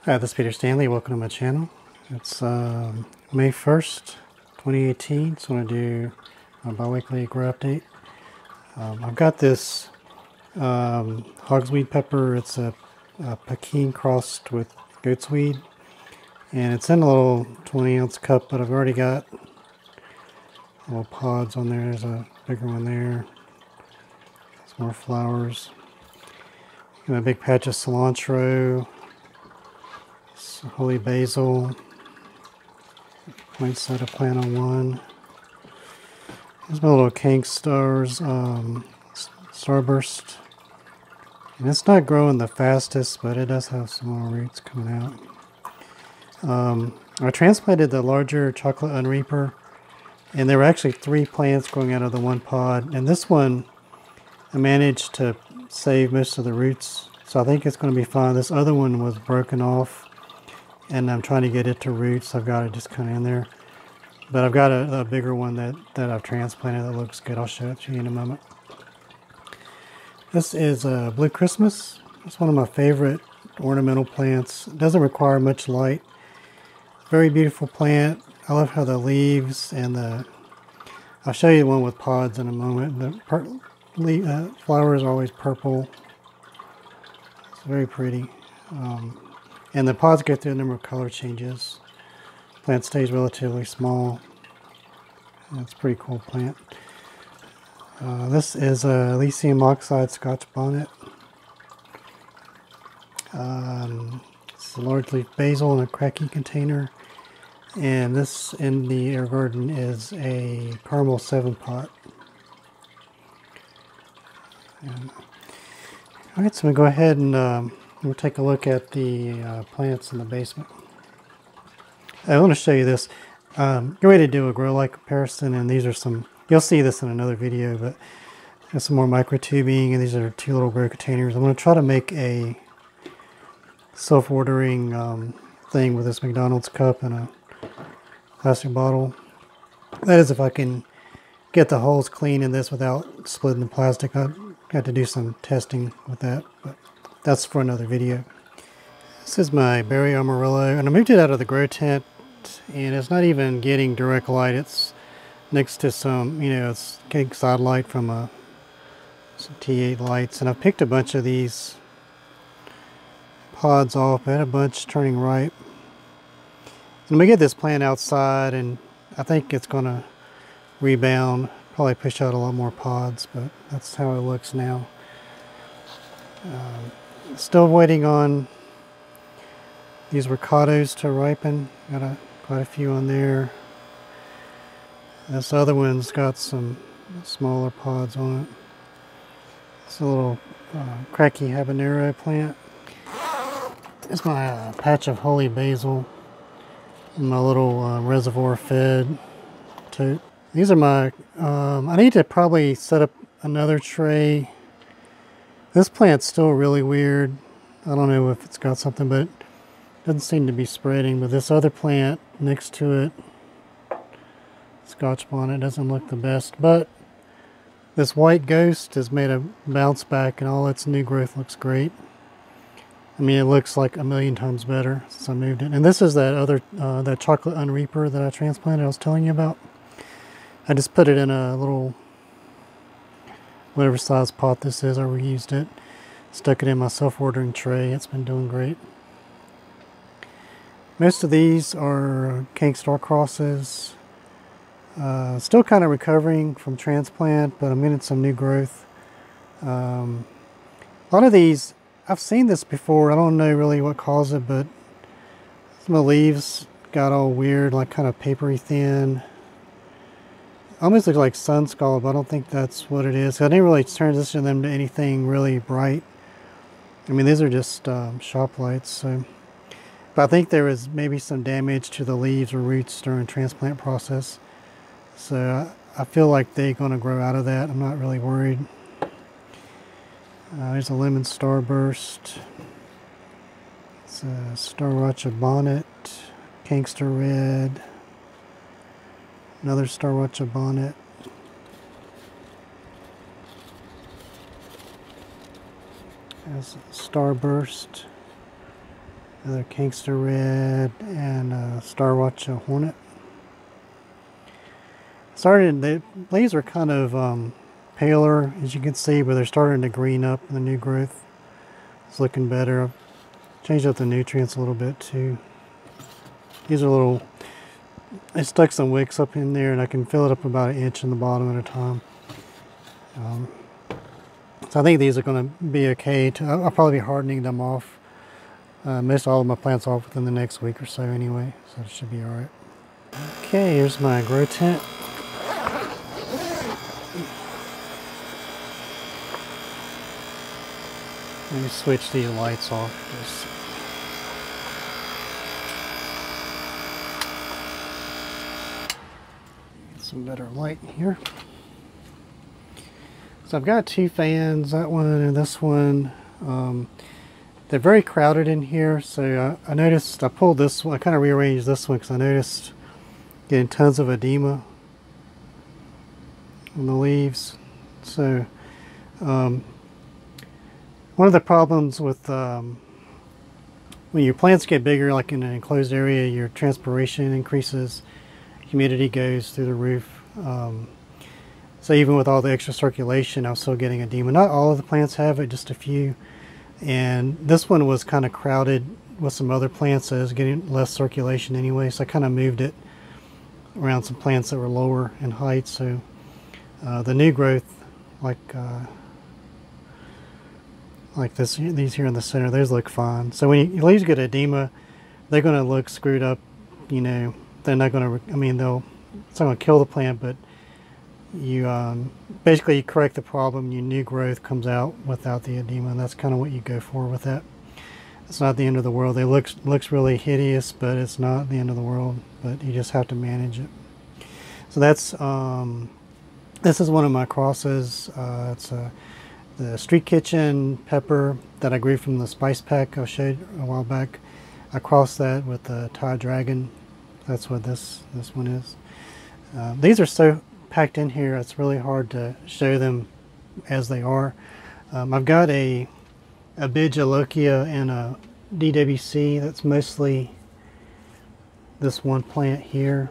Hi, this is Peter Stanley. Welcome to my channel. It's May 1st, 2018. So I'm going to do a bi-weekly grow update. I've got this hogsweed pepper. It's a Peking crossed with goat's weed. And it's in a little 20-ounce cup, but I've already got little pods on there. There's a bigger one there. Some more flowers. Got a big patch of cilantro. Holy basil. Might set a plant on one. There's my little King Stars Starburst. And it's not growing the fastest, but it does have some more roots coming out. I transplanted the larger chocolate unreaper, and there were actually 3 plants growing out of the one pod. And this one, I managed to save most of the roots, so I think it's going to be fine. This other one was broken off, and I'm trying to get it to roots. I've got it just kind of in there. But I've got a bigger one that I've transplanted that looks good. I'll show it to you in a moment. This is Blue Christmas. It's one of my favorite ornamental plants. It doesn't require much light. Very beautiful plant. I love how the leaves and I'll show you one with pods in a moment. The flowers are always purple. It's very pretty. And the pods go through a number of color changes. Plant stays relatively small. It's a pretty cool plant. This is a Lycium oxide Scotch bonnet. It's a large leaf basil in a cracky container. And this in the air garden is a caramel 7 pot. Alright, so we'll go ahead and we'll take a look at the plants in the basement. I want to show you this. Get ready to do a grow light comparison, and these are some, you'll see this in another video, but there's some more microtubing, and these are 2 little grow containers. I'm going to try to make a self-ordering thing with this McDonald's cup and a plastic bottle. That is, if I can get the holes clean in this without splitting the plastic. I got to do some testing with that, but that's for another video. This is my berry amarillo, and I moved it out of the grow tent, and it's not even getting direct light. It's next to some, it's getting side light from some T8 lights, and I've picked a bunch of these pods off. I had a bunch turning ripe. And I'm going to get this plant outside, and I think it's going to rebound, probably push out a lot more pods, but that's how it looks now. Still waiting on these ricotta's to ripen. Got quite a few on there. This other one's got some smaller pods on it. It's a little cracky habanero plant. It's my patch of holy basil in my little reservoir fed tote. These are my, I need to probably set up another tray. This plant's still really weird. I don't know if it's got something, but it doesn't seem to be spreading. But this other plant next to it, Scotch bonnet, doesn't look the best. But this white ghost has made a bounce back, and all its new growth looks great. I mean, it looks like a million times better since I moved it. And this is that other, that chocolate unreaper that I transplanted I was telling you about. I just put it in a little, whatever size pot this is, I reused it. Stuck it in my self-ordering tray. It's been doing great. Most of these are King Star crosses. Still kind of recovering from transplant, but I'm getting some new growth. A lot of these, I've seen this before. I don't know really what caused it, but some of the leaves got all weird, like kind of papery thin. Almost looks like sun scald, but I don't think that's what it is. I didn't really transition them to anything really bright. I mean, these are just shop lights. So, but I think there was maybe some damage to the leaves or roots during the transplant process. So I feel like they're going to grow out of that. I'm not really worried. There's a lemon starburst. It's a Starwacha bonnet, Kangster red. Another Starwacha bonnet. There's Starburst. Another Gangster Red and Starwatch Hornet. The leaves are kind of paler, as you can see, but they're starting to green up in the new growth. It's looking better. I've changed up the nutrients a little bit too. These are little, I stuck some wicks up in there and I can fill it up about 1 inch in the bottom at a time. So I think these are going to be okay. I'll probably be hardening them off. Most all of my plants off within the next week or so anyway, so it should be alright. Okay, here's my grow tent. Let me switch these lights off. Get some better light here. So I've got 2 fans, that one and this one. They're very crowded in here, so I noticed I pulled this one. I kind of rearranged this one because I noticed getting tons of edema on the leaves. So one of the problems with when your plants get bigger, like in an enclosed area, your transpiration increases, humidity goes through the roof. So even with all the extra circulation, I was still getting edema. Not all of the plants have it, just a few. And this one was kind of crowded with some other plants, so it was getting less circulation anyway. So I kind of moved it around some plants that were lower in height. So the new growth, like these here in the center, those look fine. So when your leaves get edema, they're going to look screwed up. You know, they're not going to. I mean, it's not going to kill the plant, but you basically you correct the problem. Your new growth comes out without the edema, and that's kind of what you go for with that. It's not the end of the world. It looks really hideous, but it's not the end of the world. But you just have to manage it. So that's this is one of my crosses. It's the Street Kitchen pepper that I grew from the spice pack I showed a while back. I crossed that with the Thai Dragon. That's what this one is. These are so packed in here, it's really hard to show them as they are. I've got a Bigelokia and a DWC. That's mostly this one plant here.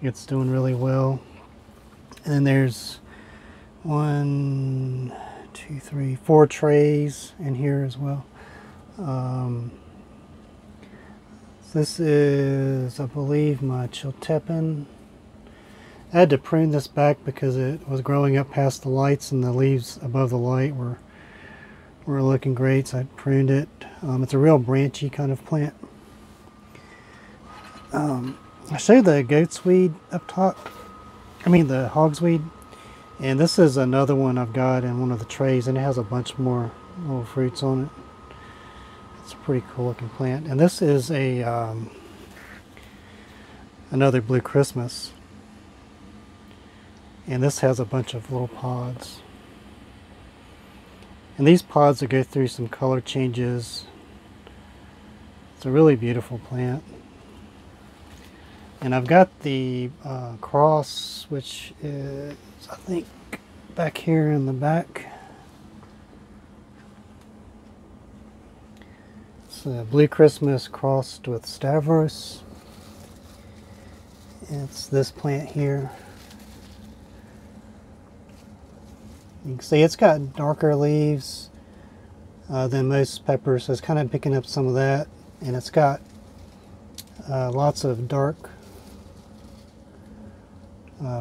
It's doing really well. And then there's 1, 2, 3, 4 trays in here as well. This is, I believe, my Chiltepin. I had to prune this back because it was growing up past the lights and the leaves above the light were looking great, so I pruned it. It's a real branchy kind of plant. I showed the goatsweed up top, the hogsweed, and this is another one I've got in one of the trays, and it has a bunch more little fruits on it. It's a pretty cool looking plant. And this is a another Blue Christmas. And this has a bunch of little pods. And these pods will go through some color changes. It's a really beautiful plant. And I've got the cross, which is, I think, back here in the back. It's a Blue Christmas crossed with Stavros. It's this plant here. You can see it's got darker leaves than most peppers, so it's kind of picking up some of that. And it's got lots of dark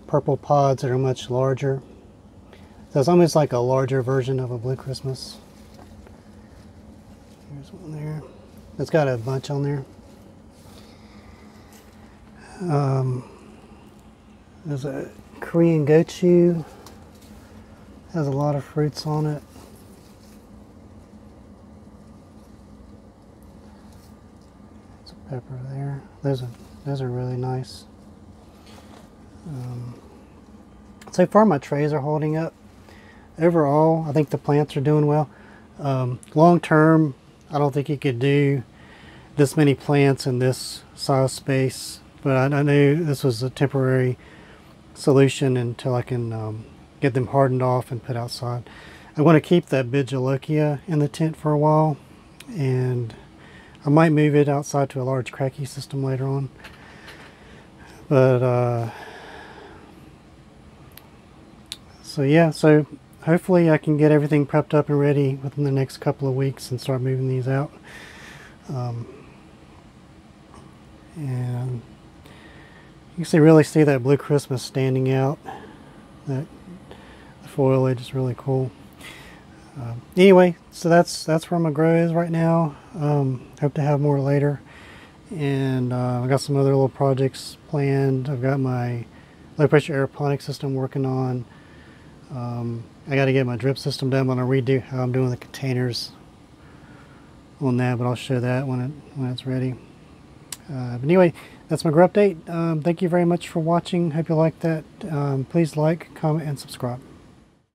purple pods that are much larger. So it's almost like a larger version of a Blue Christmas. Here's one there. It's got a bunch on there. There's a Korean gochu. Has a lot of fruits on it. There's a pepper there. Those are really nice. So far my trays are holding up. Overall, I think the plants are doing well. Long term, I don't think you could do this many plants in this size space, but I knew this was a temporary solution until I can get them hardened off and put outside. I want to keep that Bigelokia in the tent for a while, and I might move it outside to a large cracky system later on. But so yeah, so hopefully I can get everything prepped up and ready within the next couple of weeks and start moving these out. And you can really see that Blue Christmas standing out. That the foliage is really cool. Anyway, so that's where my grow is right now. Hope to have more later. And I've got some other little projects planned. I've got my low pressure aeroponic system working on. I got to get my drip system done. I'm going to redo how I'm doing the containers on that, but I'll show that when it's ready. But anyway, that's my grow update. Thank you very much for watching. Hope you liked that. Please like, comment, and subscribe.